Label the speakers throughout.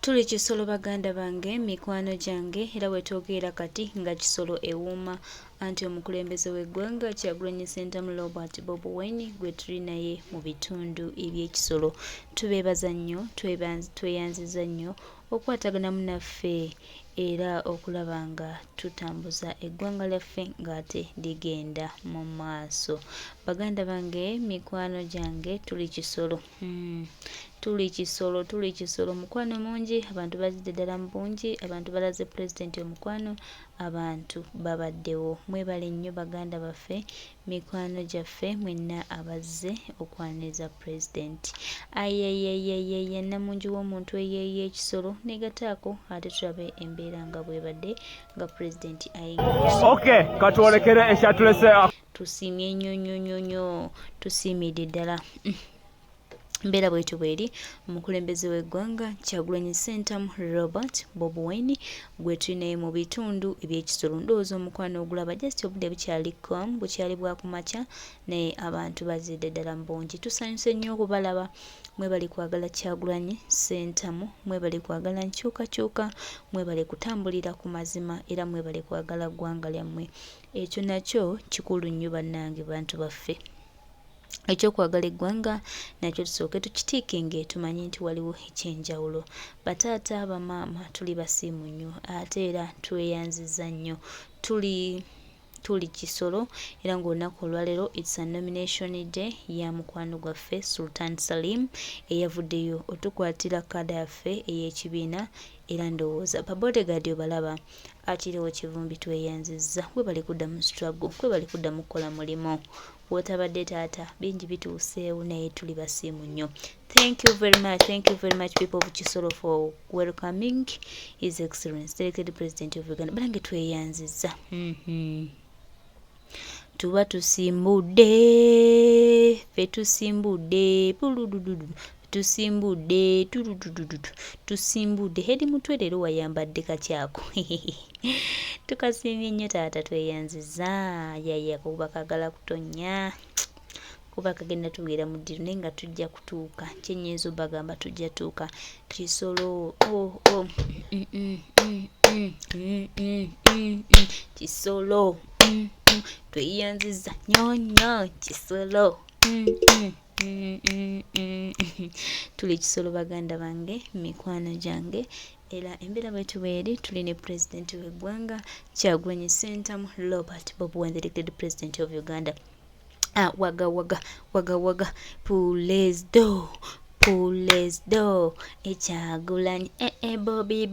Speaker 1: Tuli Kisolo baganda bange mikwano gyange era wetwogera kati nga Kisolo Ewuma anti omukulembeze w'eggwanga Kyagulanyi Ssentamu Robert Bobi Wine gwe tuli naye mu bitundu eby'Ekisolo. Tubeebaza nnyo, tweyanziza nnyo okukwatagana munaffe era okulaba nga tutambuza eggwanga lyaffe ng'ate ligenda mu maaso. Baganda bange mikwano gyange tuli Kisolo. Tuli Kisolo mukwano mungi, abantu bazidde ddala mu bungi, abantu balaze pulezidenti omukwano, abantu babaddewo. Mwebale nnyo baganda baffe, mikwano gyaffe mwenna abazze okwaniriza pulezidenti. Ayayayayaya namungi w'omuntu eyeeye Ekisolo negataako ate tulabe embeera nga bwebadde nga pulezidenti ayingira.
Speaker 2: Okay, katwolekere ekyatulese.
Speaker 1: Tusiimye nnyo, tusiimidde ddala. Mbeera bwetyo bweri omukulembeze w'eggwanga Kyagulanyi Ssentamu Robert Bobi Wine gwe tuli naye mu bitundu eby'Ekisolo. Ndowooza omukwano ogulaba just obudde bukyali bwa kumakya naye abantu bazidde ddala mu bungi. Tusanyuse nnyo okubalaba. Mwebali kwagala Kyagulanyi Ssentamu, mwebali kwagala nkyukakyuka, mwebali kutambulira ku mazima era mwebali kwagala ggwanga lyammwe. Ekyo nakyo kikulu nnyo bannange bantu baffe. Ekyokwagala eggwanga nakyo tusooke tukitiikinge tumanyi nti waliwo ekyenjawulo. Bataata bamaama tuli basiimu nnyo ate era tweyanziza nnyo. Tuli Kisolo era ng'olunaku olwaleero it's a nomination day ya mukwano gwaffe Sultan Salim eyavuddeyo otukwatira kada yaffe ey'ekibiina era ndowooza babodegaadi obalaba akiriwo kivumbi tweyanzizza. Bwe bali kudda mu struggle, bwe bali kudda mu kukola mulimo. Wotabadde taata bingi bituuseewo naye tuli basiimu nnyo. Thank you very much people of Kisolo for welcoming His Excellency the elected President of Uganda. Balange tweyanzizza. Tuba tusimbudde, fe tusimbudde, tusimbudde hedi mutwe leero wayambadde kakyako. Tukasiimye nnyo taata tweyanziza. Yaya kuba kagala kutonya kuba kagenda tubeera mu ddiiro naye nga tujja kutuuka. Kyenyezo bagamba tujja tuuka. Kisolo Kisolo tweyanziza nnyo Kisolo. Tuli Kisolo baganda bange mikwano gyange era embeera bwetu bweri tuli ne pulezidenti w'eggwanga Kyagulanyi Ssentamu Robert Bobi Wine the elected president of Uganda. Waga Pules do Kyagulanyi Bobi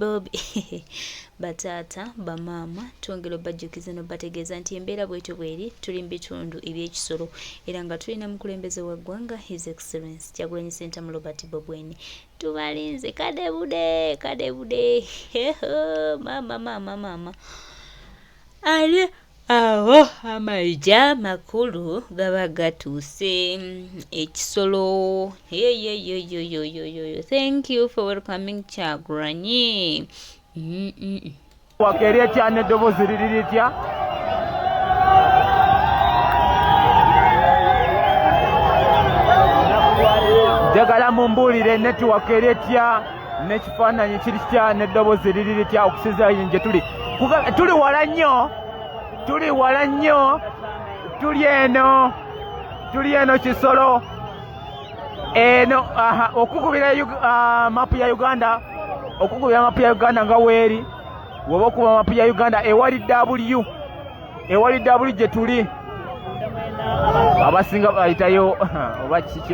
Speaker 1: Bataata bamaama twongera obajjukiza n'obategeeza nti embeera bwetyo bweri tuli mu bitundu eby'Ekisolo era nga tulina mukulembeze w'eggwanga His Excellency Kyagulanyi Ssentamu Robert Bobi Wine. Tubalinze kadebude mama ali awo amaija makulu gaba gatuuse Ekisolo. Thank you for welcoming Kyagulanyi.
Speaker 2: Wakeria cyane dobozi riritya. Jagala mumbulire network eretya nekifaananyi kiri cyane dobozi riritya okusiza nje tuli wala nnyo. Tuli eno Kisolo eno okukubira mapu ya Uganda. Okukubira mapu ya Uganda nga weeri woba okuba mapu ya Uganda ewali W gye tuli abasinga bayitayo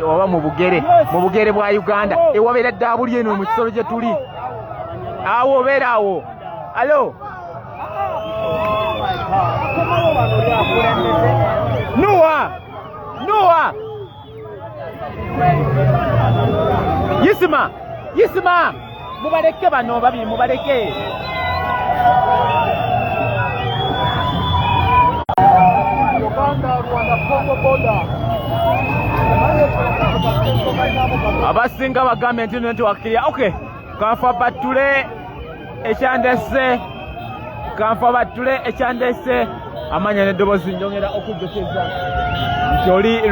Speaker 2: oba mu bugere bwa Uganda ewabeera W eno mu Kisolo gye tuli awo obeera awo. Alo Noah Yisima mubaleke bano babiri mubaleke. Abasinga bagambe nti netwakirya. Okay, kanfa batule ekyandese amanya n'eddoboozi njongera okujjukizza nti oli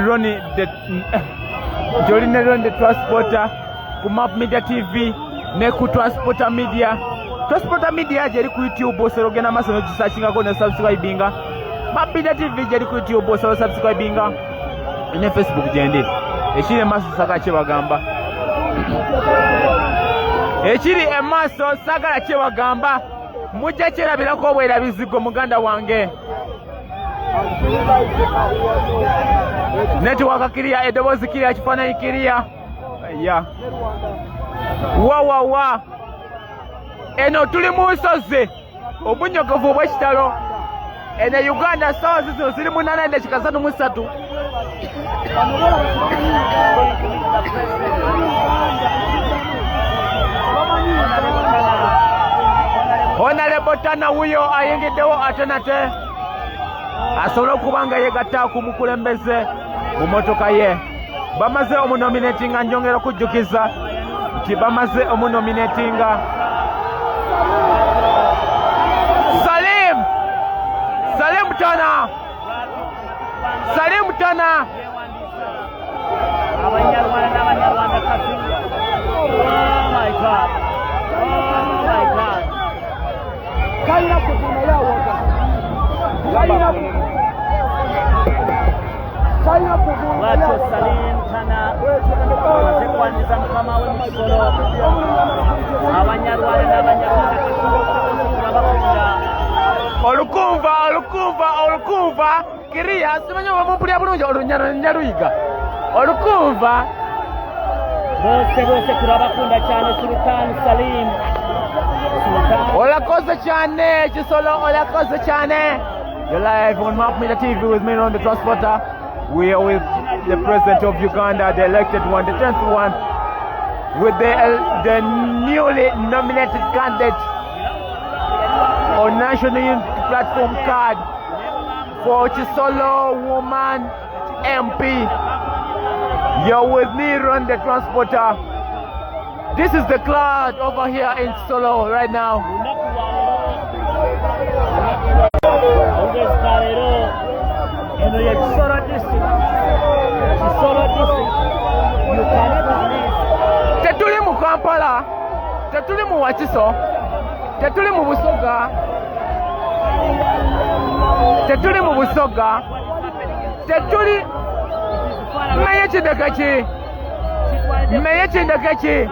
Speaker 2: ne Ronnie the Transporter ku Map Media TV ne ku Transporter Media. Transporter Media jeri ku YouTube osoro gena maso gisachinga ko ne subscribinga. Mapida TV jeri ku YouTube osoro subscribinga. Ne Facebook jende. Ekiri maso saka kyebagamba. Ekiri emaso sagala kyebagamba. Mujja kyerabirako bwera bizigo muganda wange. Network kiriya edobozi kiriya kifaananyi kiriya. Ya. Wa. Eno tuli mu nsozi obunyogovu obw'ekitalo. Eno Uganda sawa zino ziri mu 8:33. Honorable Tana huyo ayingiddewo ate nate asobole okuba nga yegatta ku mukulembeze mu motoka ye. Bamaze omunominatinga, njongera okujjukiza nti bamaze omunominatinga Salim Tana.
Speaker 3: Wacho Salim Tana sekwandiza mukama we Kisolo abanyarwanda n'abanyarwanda
Speaker 2: olukumva kiriya simanya bamumpulya bulungi olunyaluyiga olukumva
Speaker 3: bose turabakunda cyane Sultan Salim.
Speaker 2: Olakoze cyane Kisolo, olakoze cyane. You're live on Map Media TV with me on the Transporter. We are with the President of Uganda, the elected one, the 10th one, with the newly nominated candidate on National Unity Platform card for Kisolo Woman MP. You're with me on the Transporter. This is the crowd over here in Kisolo right now. Tetuli mu Kampala, tetuli mu Wakiso, tetuli mu Busoga, tetuli mu Busoga, tetuli meye Kindagaki, meye Kindagaki.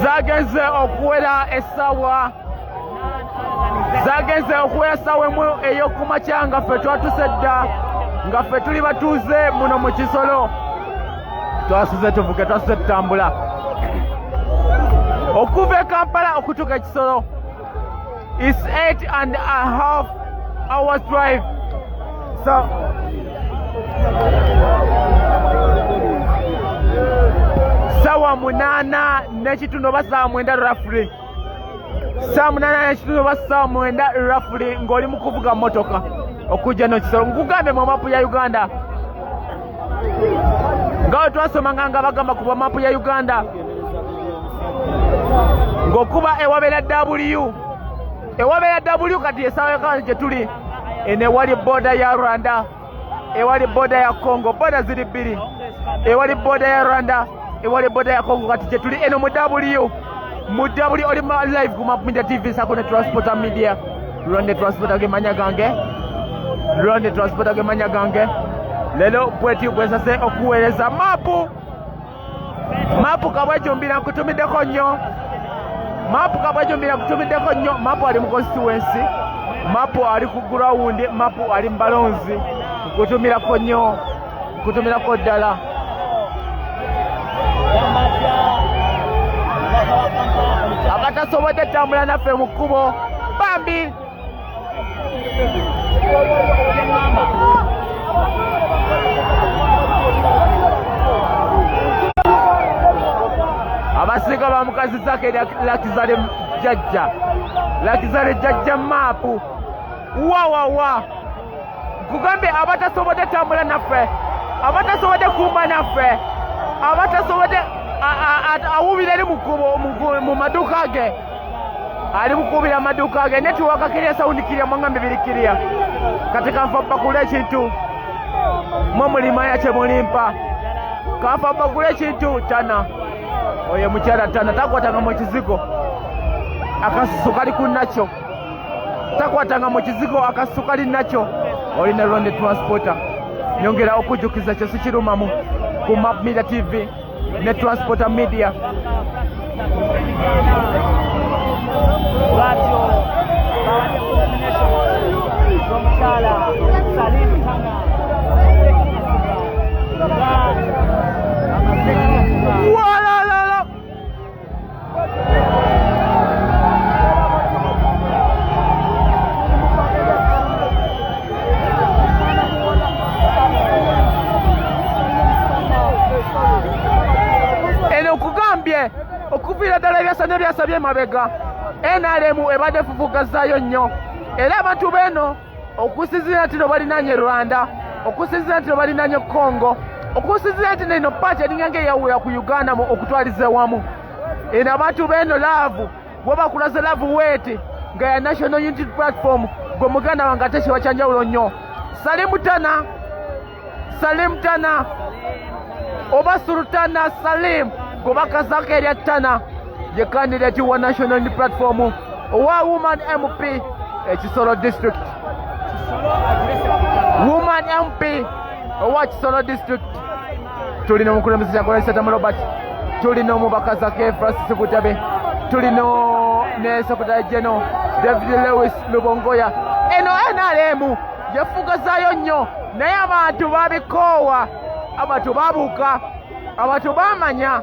Speaker 2: Zagenze okuwera essawa emu ey'okumakya nga ffe twatuse dda nga ffe tuli batuuze muno mu Kisolo. Twasuze tuvuge, twasuze tutambula okuva e Kampala okutuuka e Kisolo. It's 8.5 hours drive. So sawa 8 n'ekitundu oba sawa 9 roughly. Sawa 8 n'ekitundu oba sawa 9 roughly ng'oli mu kuvuga motoka okujja no Kisolo. Nkugambye mu mapu ya Uganda nga twasomanga nga bagamba ku mapu ya Uganda ng'okuba ewabera W kati esaawa kandi gye tuli eno ewali boda ya Rwanda, ewali boda ya Congo, boda ziri bbiri, ewali boda ya Rwanda, ewali boda ya Congo kati gye tuli eno mu W oli live ku Map Media TV sako ne Transporter Media. Ronde Transporter ge manya gange lelo bweti bwesase okuweereza mapu kabwejumbira nkutumiddeko nnyo. Mapu ali mu constituency, mapu ali ku ground, mapu ali mu balonzi. Nkutumirako nnyo, nkutumirako ddala. Abatasobodde tambula naffe mu kkubo bambi. Abasiga bamukazizaako eryakizale jajja lakizale jajja mapu wa kugambe abatasobodde tambula naffe abatasobodde kumba naffe abatasobodde awubira eri mu maduuka ge ali mukubira maduuka ge netiwaka kirya sawundi kirya mwangambe biri kirya kati kanfa bakula ekintu mwe mulima yakye mulimpa kanfa bakula ekintu tana oyo mukyala tana takwatanga mu kizigo akasusu kali kunakyo takwatanga mu kizigo akasusu kali nakyo olina ronde transporter nyongera okujjukiza kyesu kirumamu ku Map Media TV ne Transporter Media okuviira ddala ebyasanya byasabye mabega NRM ebadde efufugazaayo nnyo era abantu beeno okusinziira nti no balinaanye Rwanda okusinziira nti no balinaanye Congo okusinziira nti neno paati eringa eyawula ku Uganda okutwaliza wamu eno abantu beeno laavu bwe bakulaze laavu weeti nga ya National Unity Platform gwe muganda wange ate kiba kyanjawulo nnyo Salim Tana oba Sultana Salim Gobakazako erya Tana ye candidate wa National Unity Platform owa Woman MP Kisolo District Woman MP owa Kisolo District tulina omukulembeze kyakolesa Tama Robert tulina omubakazako Francis Butabe tulina ne Secretary General David Lewis Lubongoya eno NRM yefugazaayo nnyo naye abantu babikoowa abantu babuuka abantu bamanya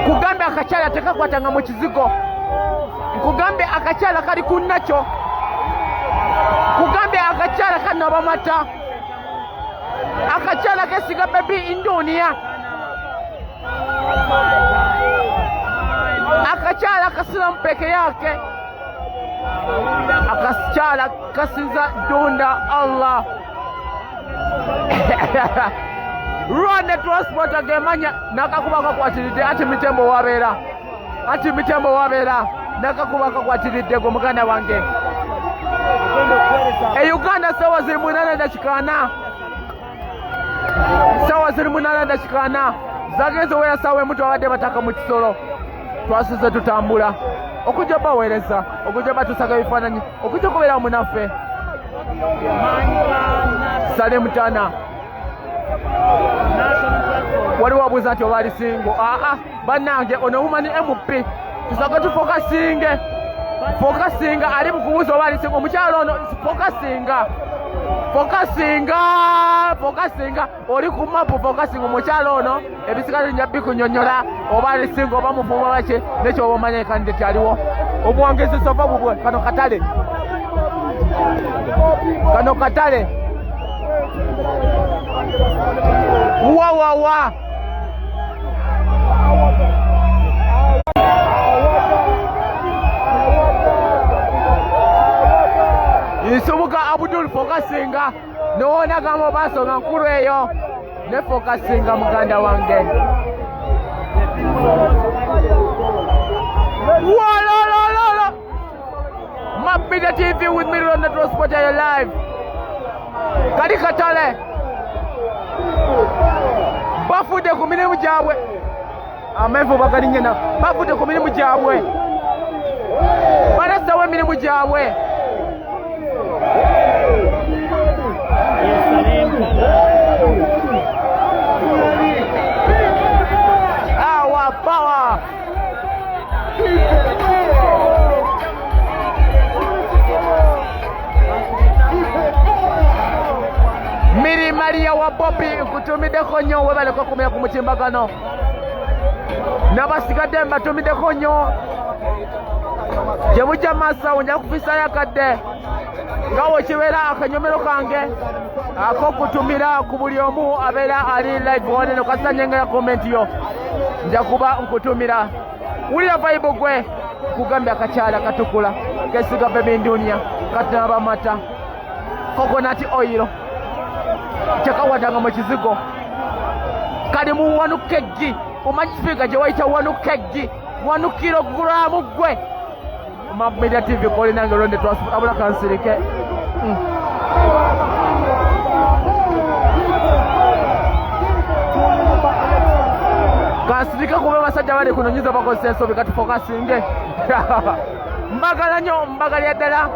Speaker 2: kugambe akakyala tekakwatanga mu kizigo nkugambe akakyala kali kunnakyo kugambe akakyala kanaba mata akakyala kesiga bebi Indonia akakyala kasiramu peke yake akakyala kasinza Dunda Allah Rwanda Transporter gemanya nakakuba kakwatiridde ati mitembo wabeera nakakuba kakwatiridde gwe muganda wange Uganda sawa ziri 8 dakikaana zagenze wera sawa emutu abadde bataka mu Kisolo twasuze tutambula okujja baweereza okujja batusaga ebifaananyi okujja kubeera munaffe Salim Tana waliwo wabuuza nti obaali singo bannange ono Woman MP tusage tufokasinga ali mukubuuza obaali singo omukyalo ono fokasinga oli ku mapu fokasinga omukyalo ono ebisigalo nja bikunyonyola obaali singo oba mufuuma baki nekyoba omanya ekandidati aliwo obuwangizi sova bubwe kano katale wa Isubuka Abdul fokasinga nowona gamba basonga nkulu eyo ne fokasinga muganda wange Walala Map Media TV with me on the Transporter live kali katale bafude ku mirimu gyabwe amevu bagalinyena bafude ku mirimu gyabwe balasawo emirimu gyabwe Our power Miri Maria wa Bobi kutumideko nnyo webaleka kumira ku mutimbagano n'abasigadde mbatumiddeko nnyo gye mujja maaso nja kufiisayo akadde ngawo kibeera akanyomero kange akokutumira ku buli omu abeera ali live woneno kasanyengera komenti yo nja kuba nkutumira wulira vibe gwe kugambye akakyala katukula kesiga baby dunia katinaba mata coconut oil kyakawadanga mu kizigo kali mu wanukeggi omanyi sipiika gye wayita wanukeggi 1 kilogulaamu gwe Media TV kolinange ronde abula kansirike kansirike kuba basajja bali kunonyiza bakozesa ensobi katufokasinge mbagala nnyo mbagalya ddala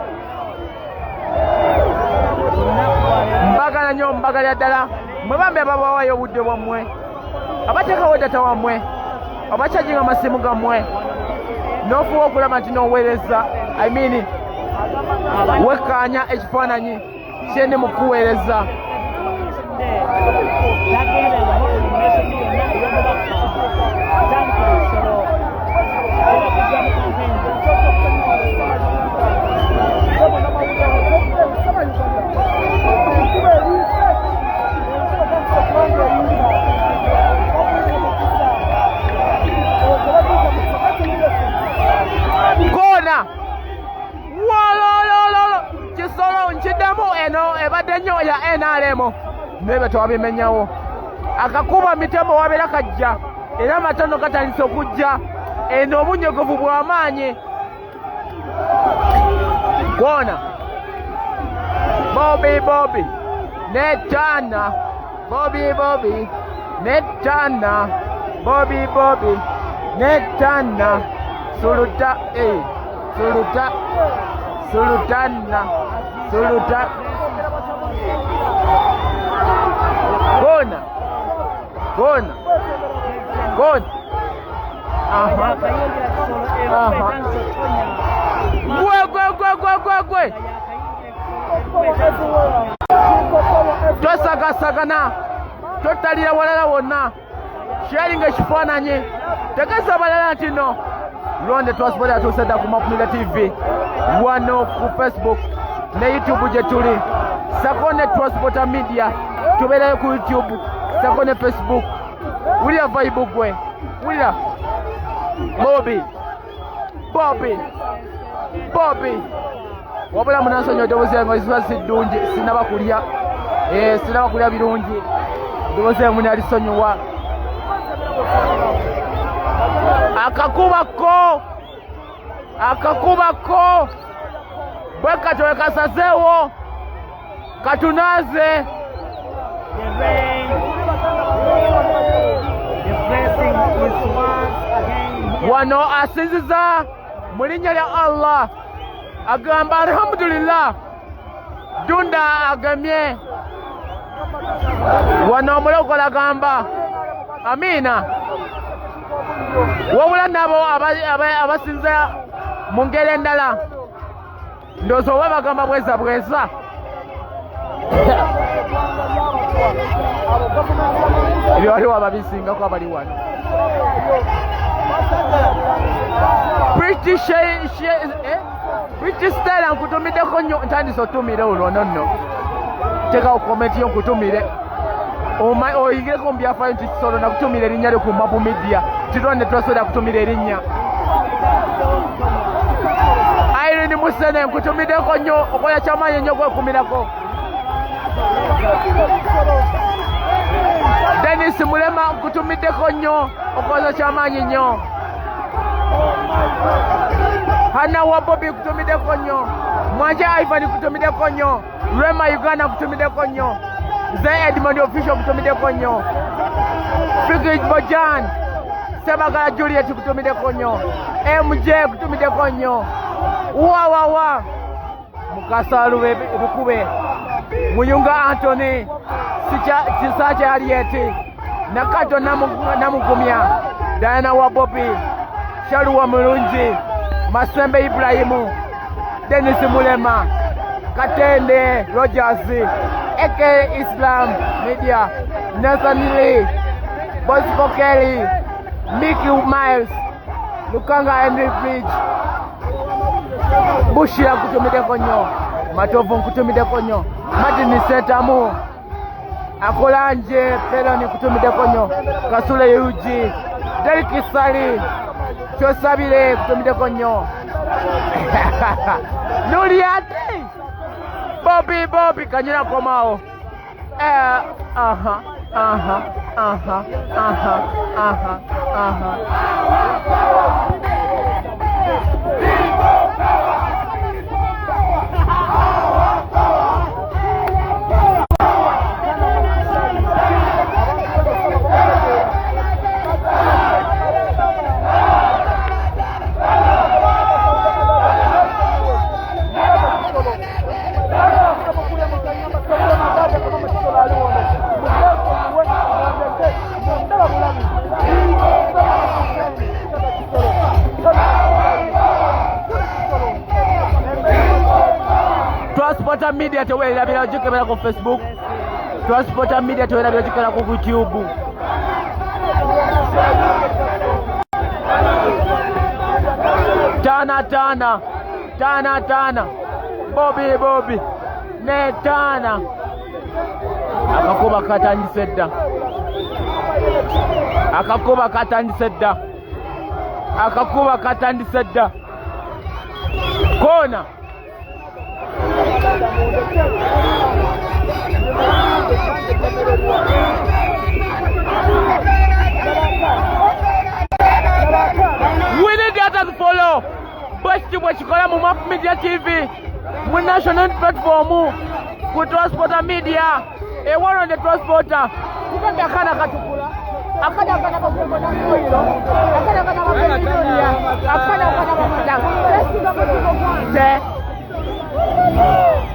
Speaker 2: mbagalya ddala mwe bambi ababawayo obudde bwammwe abateekawo data wammwe abakyajinga amasimu gammwe n'ofuba okulaba nti n'oweereza wekkaanya ekifaananyi kyendi mu kuweereza Kona wolololo Kisolo nkiddemu eno ebadde nnyo ya NRM nebe twabimenyawo akakuba mitemo wabeera kajja era amatono gatandise okujja eno obunyogovu bw'amaanyi Kona Bobi netana Bobi netana Bobi netana Suluta, Sulutana. Gona. Gwe. Tosagasagana. Totalira walala wonna. Sharing ekifaananyi. Tegesa balala nti no. Ronde Transport atuusedda ku Media TV wano ku Facebook ne YouTube gye tuli sako ne Transport Media tubeerayo ku YouTube sako ne Facebook wulira vibe gwe wulira Bobi wabula munansonyi eddoboozi yange eziba siddungi sinaba kulya birungi eddoboozi yange muni alisonyiwa akakubako bwe katowe kasazeewo katunaze wano asinziza mu linnya lya Allah agamba alhamdulillah dunda agamye wano omulokola agamba amina wabula nabo abasinza mu ngeri endala ndowooza oba bagamba bweza ebyo waliwo ababisingako abali wano British style nkutumiddeko nnyo ntandise otumire olwo nonno tekawo komenti yo nkutumire oyingireko mu byafaayo nti Kisolo nakutumira erinnya lyo ku Media tironde twasobola kutumira erinnya Irene Musene nkutumiddeko nnyo okola kyamaanyi nnyo gwekumirako Dennis Mulema nkutumiddeko nnyo okola kyamaanyi nnyo Hana wa Bobi nkutumiddeko nnyo Mwanje Ivan nkutumiddeko nnyo Rema Uganda nkutumiddeko nnyo Zay Edmond official kutumiddeko nnyo Frigid Bojan Sebagala Juliet kutumiddeko nnyo MJ kutumiddeko nnyo Wawawa Mukasa Lukube Muyunga Anthony Kisache Harriet Nakato Namugumya Diana wa Bobi Shaluwa Mulungi Masembe Ibrahimu Dennis Mulema Katende Rogers Eke Islam Media Nathan Lee Bosco Kelly Mickey Miles Lukanga Henry Bridge Bushira kutumiddeko nnyo Matovu nkutumideko nnyo. Martin Sentamu akolanje Peloni nkutumideko nnyo. Kasule Yuji Derek Sali Kyosabire nkutumideko nnyo. Nuliate Bobi kanyira komao. Transporter media tewera bila jikebera ku Facebook. Transporter media tewera bila jikebera ku YouTube. Tana Bobi ne Tana akakuba katandise dda kona we need data to follow bwe kikola mu Map Media TV mu national platform ku Transporter Media ewano the Transporter kukambe akana katukula akana bakumbona kuiro akana bakumbona akana bakumbona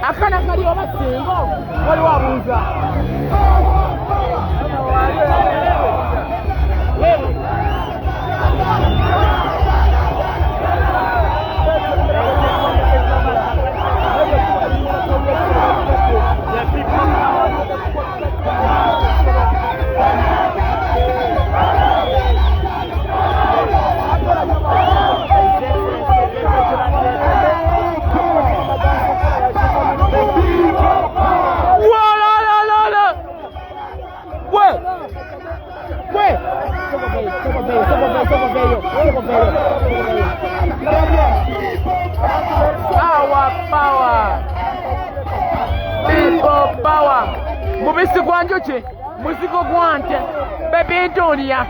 Speaker 2: akana kali obasingo wali wabuza mubisi gwanjuki muzigo gwante bebintuulya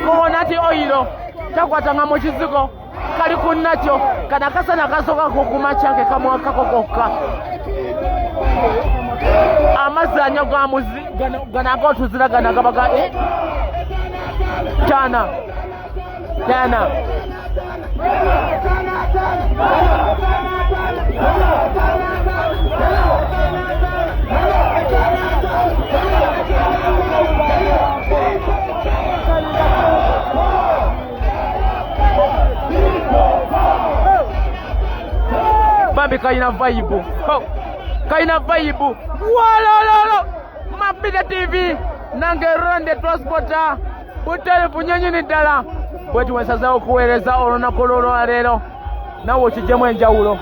Speaker 2: koonati oyiro takwatanga mu kizigo kali ku nakyo kana kasana kasokako ku makyanke kamwakako kokka amazzi anywa ganaga otuzira gana gabaga Kyona Bambi kaina vibe. Kaina vibe. Walololo. Map Media TV. Nange ronde Transporter. Butale punyenyi ni dala. Bwetu wesaza okuwereza olona kololo alero. Nawo kijemu enjawulo.